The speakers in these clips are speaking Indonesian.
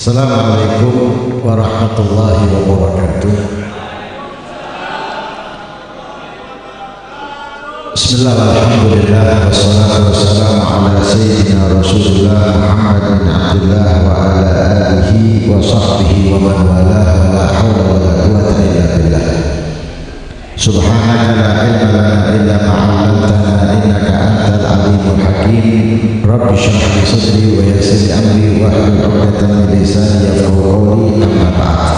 Assalamualaikum warahmatullahi wabarakatuh. Bismillah, alhamdulillah, wassalatu wassalamu ala sayyidina Rasulullah Muhammad bin Abdullah wa ala alihi wa sahbihi wa man walah wa la hawla wa la quwwata illa billah. Subhanaka la ilma lana illa ma 'allamtana innaka antal alimul hakim. Rabbi shrah li sadri wa yassir li amri wa hlul 'uqdatam min lisani yafqahu qawli. Amma ba'd.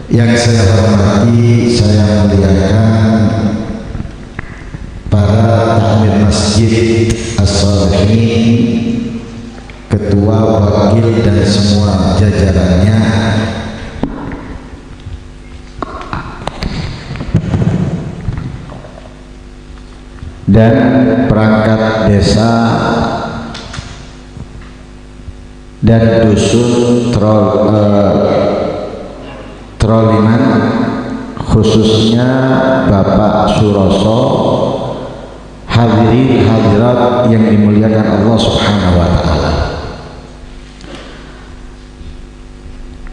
Yang saya hormati, saya muliakan para takmir masjid As-Salihin, ketua, wakil dan semua jajarannya, dan perangkat desa dan dusun Troliman, khususnya Bapak Suroso, hadirin hadirat yang dimuliakan Allah Subhanahu wa ta'ala.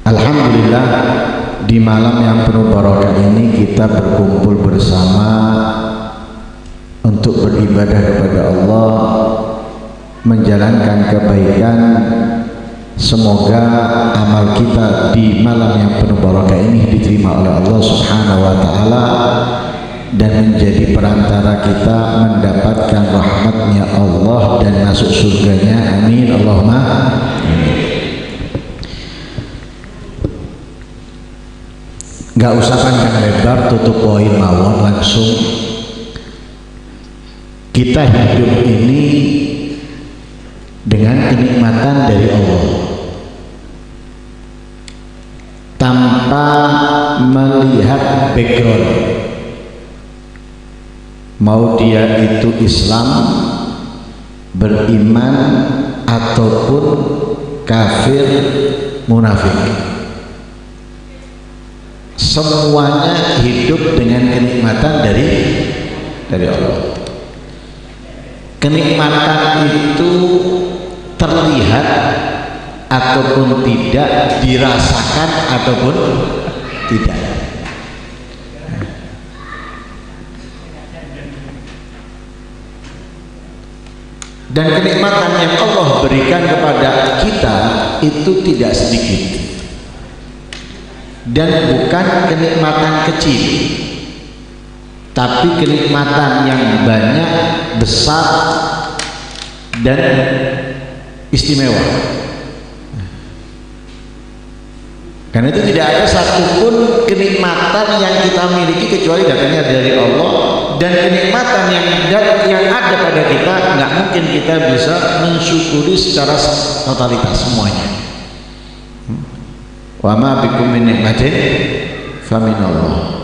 Alhamdulillah, di malam yang penuh barokah ini kita berkumpul bersama untuk beribadah kepada Allah, menjalankan kebaikan. Semoga amal kita di malam yang penuh barokah ini diterima oleh Allah Subhanahu wa ta'ala dan menjadi perantara kita mendapatkan rahmatnya Allah dan masuk surganya. Amin Allahumma amin. Gak usah panjang lebar, tutup poin mawon, langsung. Kita hidup ini dengan kenikmatan dari Allah tanpa melihat background, mau dia itu Islam, beriman, ataupun kafir, munafik. Semuanya hidup dengan kenikmatan dari Allah. Kenikmatan itu terlihat ataupun tidak, dirasakan ataupun tidak. Dan kenikmatan yang Allah berikan kepada kita itu tidak sedikit, dan bukan kenikmatan kecil, tapi kenikmatan yang banyak, besar, dan istimewa. Karena itu tidak ada satupun kenikmatan yang kita miliki kecuali datangnya dari Allah, dan kenikmatan yang ada pada kita nggak mungkin kita bisa mensyukuri secara totalitas semuanya. Wa ma bikum min nikmatin faminallah.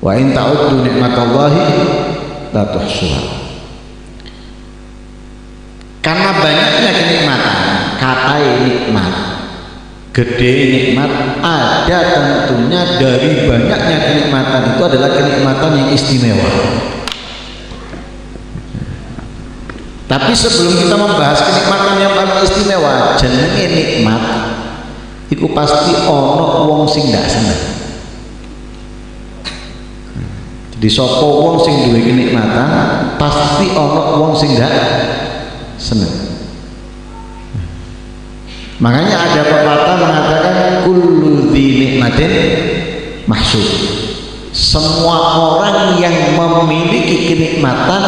Wa in ta'uddu nikmatallahi la tuhsuha. Karena banyaknya kenikmatan, kata nikmat, gede nikmat, ada tentunya dari banyaknya kenikmatan itu adalah kenikmatan yang istimewa. Tapi sebelum kita membahas kenikmatan yang paling istimewa, jenenge nikmat, itu pasti ono wong sing ndak seneng. Di sapa wong sing duwe kenikmatan pasti ana wong sing gak seneng. Makanya ada pepatah mengatakan kullu dzi nikmatin mahsud. Semua orang yang memiliki kenikmatan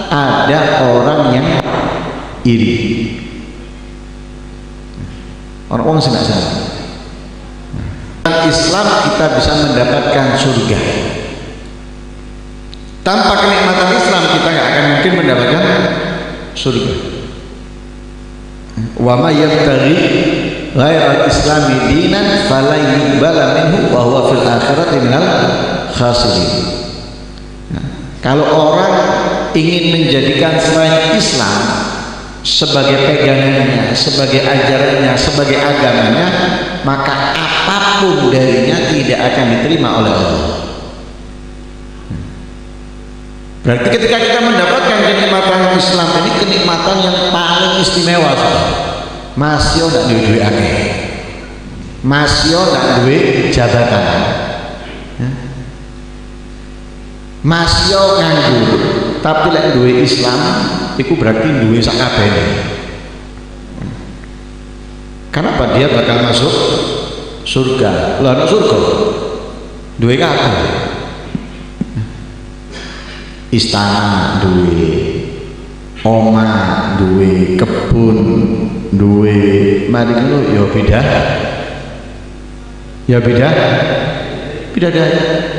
ada orang yang iri. Orang wong sing gak seneng. Islam kita bisa mendapatkan surga. Tanpa kenikmatan Islam kita nggak akan mungkin mendapatkan surga. Wa may yabtaghi ghairal islami dinan fala yuqbala minhu wa huwa fil akhirati minal khasirin. Kalau orang ingin menjadikan selain Islam sebagai pegangannya, sebagai ajarannya, sebagai agamanya, maka apapun darinya tidak akan diterima oleh Allah. Berarti ketika kita mendapatkan kenikmatan Islam ini kenikmatan yang paling istimewa. masih ndak duwe akeh, masih ndak duwe jabatan, masih nganggur, tapi lek duwe Islam itu berarti duwe sakabehane. Kenapa dia bakal masuk surga? Lah nek surga duwe kabeh, istana duwe, omah duwe, kebun duwe, mari ngono ya beda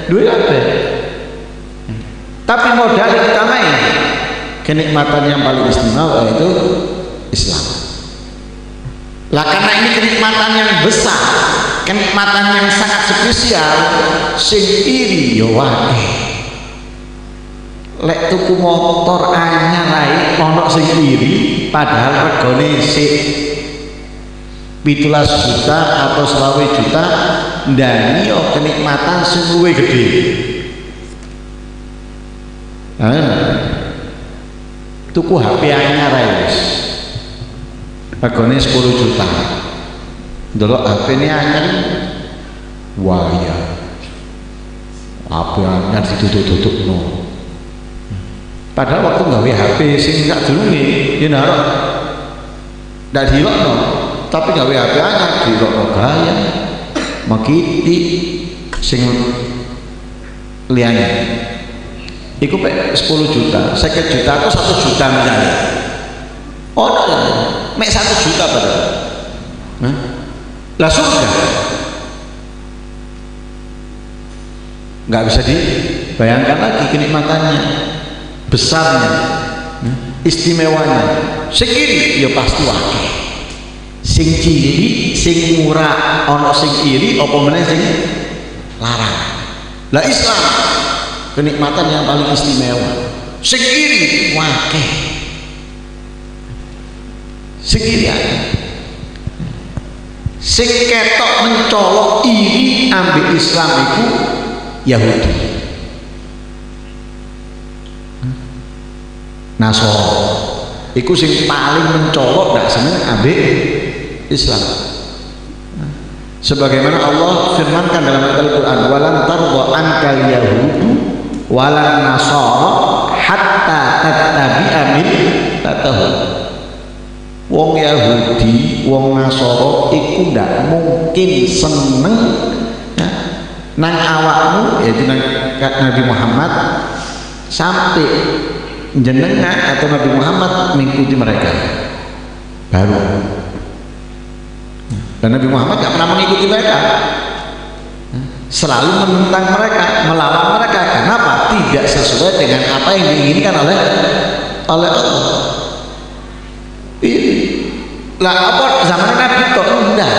duwe kabeh. Tapi modal yang utama ini kenikmatan yang paling istimewa yaitu Islam. Lah karena ini kenikmatan yang besar, kenikmatan yang sangat spesial, sing iri yo wae. Lek tuku motor anyar ae ono sing iri padahal regane sik 17 juta atau 20 juta, ndani yo kenikmatan sing luwih gede. Tuku HP anyar ae wis regane 10 juta, ndelok HP ini anyar, wah ya HP anyar ditutup-tutupno. Padahal waktu gawe HP sing gak durunge ya narok ndak dilokno, tapi gawe HP anyar dilokno gaya makiti sing liyane iku pek 10 juta, 50 juta atau 1 juta misalnya. Oh mek 1 juta padahal. Lah surga nggak bisa dibayangkan lagi kenikmatannya, besarnya, istimewanya. Sing iri ya pasti wakil, sing ciri, sing murah, ono sing iri, apa meneh sing larang. Lah Islam kenikmatan yang paling istimewa, sing iri wakil, sing iri aja, sing ketok mencolok iri ambil Islam itu Yahudi, Nasoro, iku sing paling mencolok gak seneng ambil Islam. Sebagaimana Allah firmankan dalam Al-Quran, walan tarda ankal yahudu walan nasara hatta tattabi'a millatahum. Wong Yahudi, wong Nasara iku ndak mungkin seneng nang awakmu, yaitu nang Nabi Muhammad, sampai jenengan atau Nabi Muhammad mengikuti mereka baru. Dan Nabi Muhammad gak pernah mengikuti mereka, selalu menentang mereka, melawan mereka. Kenapa? Tidak sesuai dengan apa yang diinginkan oleh Allah. Lah apa zaman Nabi kok enggak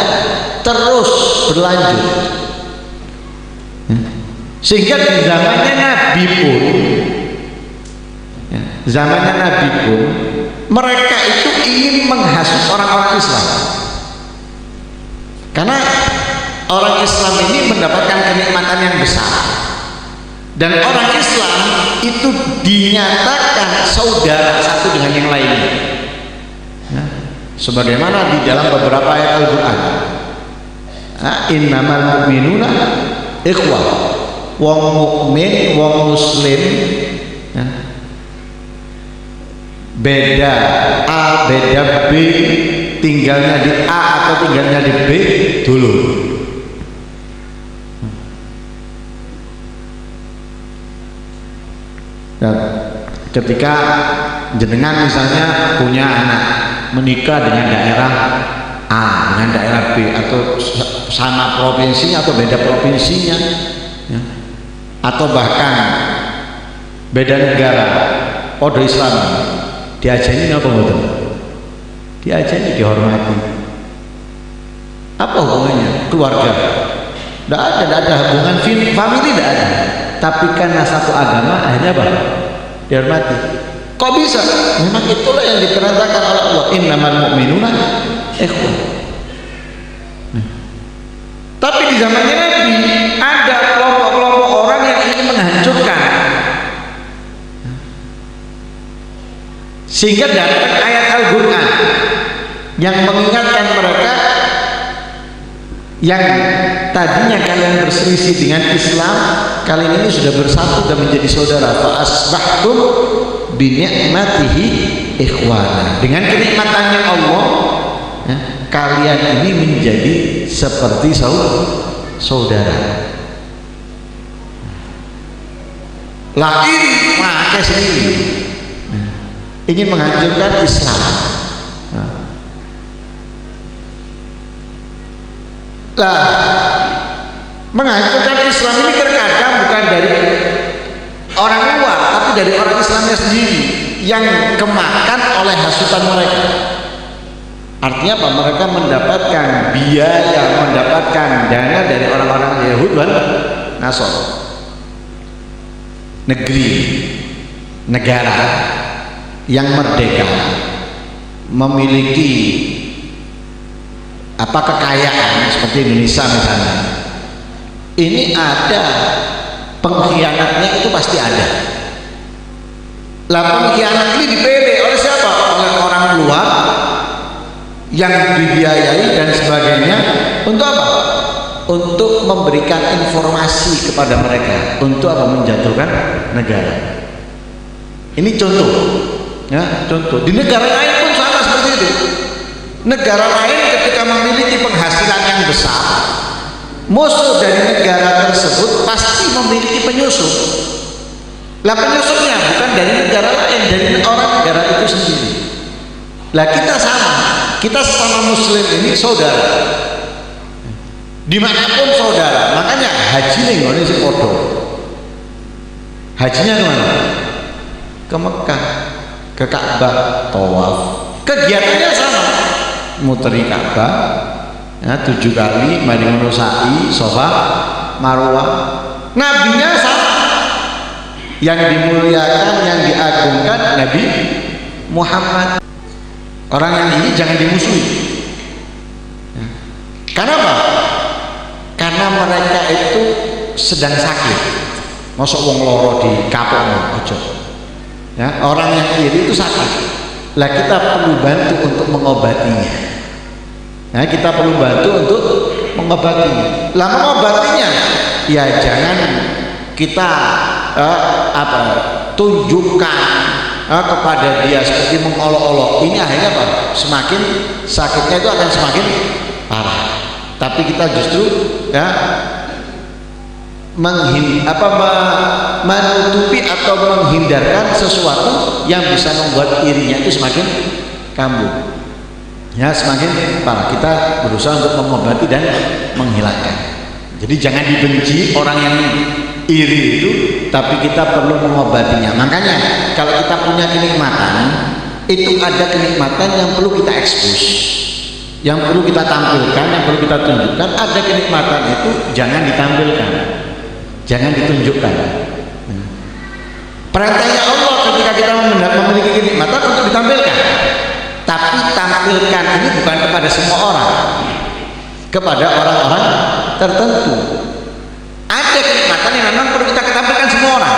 terus berlanjut, sehingga di zamannya Nabi pun, mereka itu ingin menghasut orang-orang Islam, karena orang Islam ini mendapatkan kenikmatan yang besar, dan orang Islam itu dinyatakan saudara satu dengan yang lainnya. Sebagaimana di dalam beberapa ayat Al-Quran, innamal mu'minuna ikhwah, wong mukmin, wong muslim beda A beda B, tinggalnya di A atau tinggalnya di B dulu. Dan ketika jenengan misalnya punya anak menikah dengan daerah A dengan daerah B, atau sana provinsinya atau beda provinsinya, ya, atau bahkan beda negara, podo Islam, diajeni apa betul? Diajeni, dihormati. Apa hubungannya? Keluarga? Tidak ada hubungan family, tidak ada. Tapi karena satu agama akhirnya apa? Dihormati. Kok bisa? Memang itulah yang diperintahkan oleh Allah, innamal mu'minuna ikhwah. Tapi di zamannya Nabi ada kelompok-kelompok orang yang ingin menghancurkan, sehingga datang ayat Al-Quran, yang mengingatkan mereka yang tadinya kalian berselisih dengan Islam, kalian ini sudah bersatu dan menjadi saudara. Fa asbahtum bi ni'matihi ikhwana. Dengan kenikmatannya Allah, ya, kalian ini menjadi seperti saudara. Lah ini pakai sendiri ingin menghancurkan Islam. Lah menghancurkan Islam ini terkadang bukan dari orang luar, tapi dari orang Islamnya sendiri yang kemakan oleh hasutan mereka. Artinya apa? Mereka mendapatkan biaya, mendapatkan dana dari orang-orang Yahudi dan Nasrani. Negeri, negara yang merdeka, memiliki apa kekayaan seperti Indonesia misalnya, ini ada pengkhianatnya, itu pasti ada. Lah pengkhianat ini dipilih oleh siapa? Oleh orang luar yang dibiayai dan sebagainya. Untuk apa? Untuk memberikan informasi kepada mereka, untuk apa? Menjatuhkan negara. Ini contoh, ya, contoh. Di negara lain pun sama seperti itu. Negara lain ketika memiliki penghasilan yang besar, musuh dari negara tersebut pasti memiliki penyusup. Lah penyusupnya bukan dari negara lain, dari orang negara itu sendiri. Lah kita sama, kita sesama Muslim ini saudara. Dimanapun saudara, makanya haji nih nggak sih podo. Hajinya kemana? Ke Mekah, ke Ka'bah, tawaf. Kegiatannya sama, muteri Ka'bah, ya, 7 kali, mari sa'i, Safa, Marwah. Nabinya sama, yang dimuliakan, yang diagungkan Nabi Muhammad. Orang yang ini jangan dimusuhi. Ya. Karena apa? Karena mereka itu sedang sakit. Masuk wong loro di kapok ojo. Ya, orang yang kiri itu sakit. Lah kita perlu bantu untuk mengobatinya. Nah, kita perlu bantu untuk mengobatinya. Lah mengobatinya, ya jangan kita tunjukkan kepada dia seperti mengolok-olok. Ini akhirnya apa? Semakin sakitnya itu akan semakin parah. Tapi kita justru ya menutupi atau menghindarkan sesuatu yang bisa membuat irinya itu semakin kambuh, ya, semakin parah. Kita berusaha untuk mengobati dan menghilangkan. Jadi jangan dibenci orang yang iri itu, tapi kita perlu mengobatinya. Makanya kalau kita punya kenikmatan, itu ada kenikmatan yang perlu kita ekspos, yang perlu kita tampilkan, yang perlu kita tunjukkan. Ada kenikmatan itu jangan ditampilkan, jangan ditunjukkan. Perintahnya Allah ketika kita memiliki kenikmatan untuk ditampilkan, tapi tampilkan ini bukan kepada semua orang, kepada orang-orang tertentu. Ada kenikmatan yang memang perlu kita tampilkan semua orang,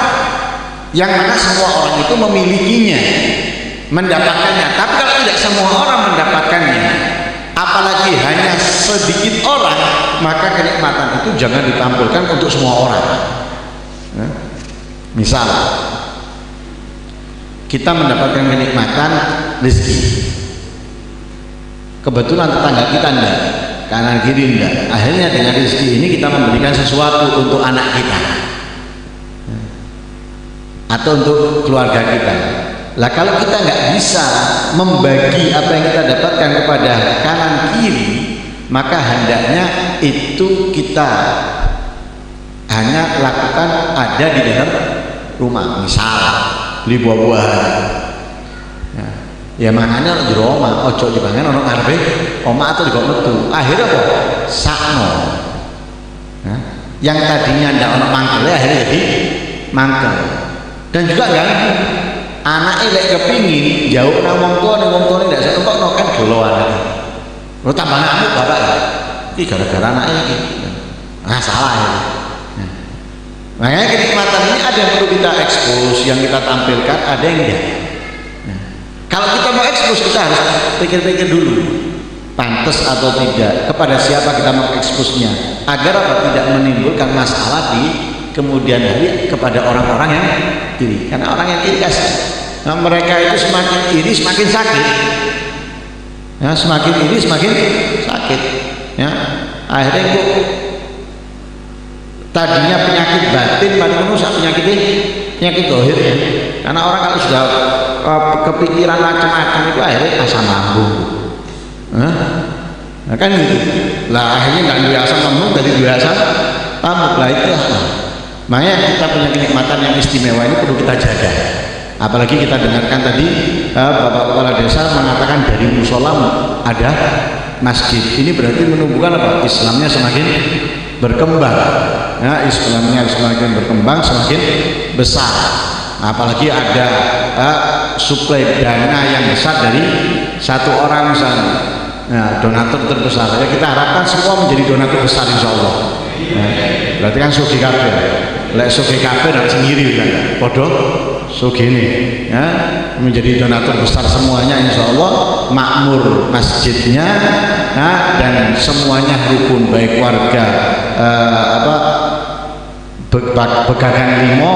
yang mana semua orang itu memilikinya, mendapatkannya. Tapi kalau tidak semua orang mendapatkannya, apalagi hanya sedikit orang, maka kenikmatan itu jangan ditampilkan untuk semua orang. Misal kita mendapatkan kenikmatan rezeki, kebetulan tetangga kita enggak, kanan kiri enggak, akhirnya dengan rezeki ini kita memberikan sesuatu untuk anak kita atau untuk keluarga kita. Lah kalau kita nggak bisa membagi apa yang kita dapatkan kepada kanan kiri, maka hendaknya itu kita hanya lakukan ada di dalam rumah. Misal beli buah-buahan, ya makanya di rumah ojo dipangan ono ngarepe oma atau digo metu. Akhirnya kok sakno, yang tadinya ndak ono mangkele akhirnya jadi mangkel. Dan juga ganggu anaknya lek kepingin jauh nang wong tuane ndak sekentokno kan gelo anake. Lo tambah ngamuk bapak iki gara-gara anaknya iki. Nah salah ya. Makanya kenikmatan ini ada yang perlu kita ekspos, yang kita tampilkan, ada yang tidak. Kalau kita mau ekspos, kita harus pikir-pikir dulu, pantas atau tidak, kepada siapa kita mau eksposnya, agar apa, tidak menimbulkan masalah di kemudian hari kepada orang-orang yang iri. Karena orang yang iri kasih, nah, mereka itu semakin iri semakin sakit, ya, semakin iri semakin sakit, ya. Akhirnya kok tadinya penyakit batin pada manusia penyakit dohir, ya. Karena orang kalau sudah kepikiran macam-macam itu akhirnya asam lambung, nah kan gitu lah, akhirnya nggak dua asam lambung dari dua asam lambung lah. Itu makanya kita punya kenikmatan yang istimewa ini perlu kita jaga. Apalagi kita dengarkan tadi Bapak Kepala Desa mengatakan dari musola ada masjid. Ini berarti menunjukkan apa? Islamnya semakin berkembang, ya, Islamnya semakin berkembang, semakin besar. Apalagi ada suplai dana yang besar dari satu orang misalnya, nah, donatur terbesar. Ya, kita harapkan semua menjadi donatur besar insya Allah. Nah, berarti kan sugi kabeh. Lek sugi kabeh dan sendiri kan, podo sugi ini, ya, menjadi donatur besar semuanya insya Allah, makmur masjidnya, nah, dan semuanya rukun, baik warga begagan limo